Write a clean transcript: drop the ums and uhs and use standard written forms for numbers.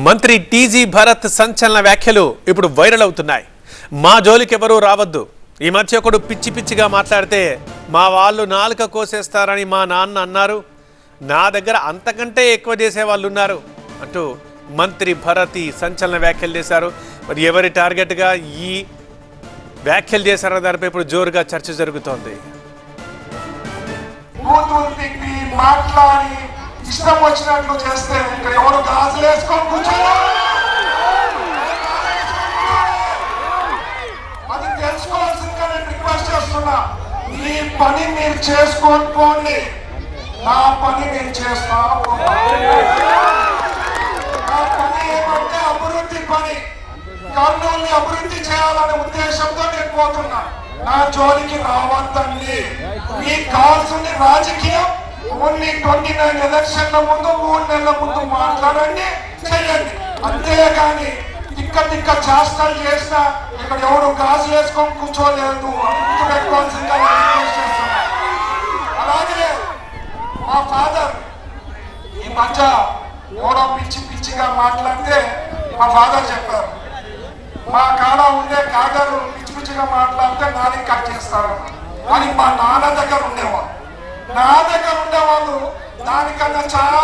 మంత్రి టీజీ భరత్ సంచలన వ్యాఖ్యలు ఇప్పుడు వైరల్ అవుతున్నాయి. మా జోలికి ఎవరూ రావద్దు. ఈ మధ్య ఒకడు పిచ్చి పిచ్చిగా మాట్లాడితే మా వాళ్ళు నాలుక కోసేస్తారని మా నాన్న అన్నారు. నా దగ్గర అంతకంటే ఎక్కువ చేసే వాళ్ళు ఉన్నారు అంటూ మంత్రి భరత్ సంచలన వ్యాఖ్యలు చేశారు. మరి ఎవరి టార్గెట్గా ఈ వ్యాఖ్యలు చేశారన్న దానిపై ఇప్పుడు జోరుగా చర్చ జరుగుతోంది. ఇష్టం వచ్చినట్లు చేస్తే ఇక్కడ ఎవరు గాజులు వేసుకొని కూర్చోరు. అది తెలుసుకోవాల్సిందిగా నేను రిక్వెస్ట్ చేస్తున్నా. మీ పని మీరు చేసుకొని పోండి, నా పని నేను చేస్తా. నా పని ఏమంటే అభివృద్ధి పని. కర్నూలుని అభివృద్ధి చేయాలనే ఉద్దేశంతో నేను పోతున్నా. నా జోలికి రావద్దండి. మీకు కావాల్సింది రాజకీయం. ఓన్లీ 29 ఎలక్షన్ల ముందు 3 నెలల ముందు మాట్లాడండి, చేయండి. అంతేగాని తిక్క చేష్టలు చేసినా ఇక్కడ ఎవరు గాజు వేసుకొని కూర్చోలేదు. గుర్తు పెట్టుకోవాల్సిందిగా రిక్వెస్ట్ చేస్తున్నా. అలాగే మా ఫాదర్ ఈ మధ్య ఎవడో పిచ్చిగా మాట్లాడితే మా ఫాదర్ చెప్పారు, మా కాడ ఉండే కాదరు పిచ్చిగా మాట్లాడితే నాని కట్ చేస్తారు అని మా నాన్న దగ్గర ఉండేవాళ్ళు. నా దగ్గర ఉండేవాళ్ళు దానికన్నా చాలా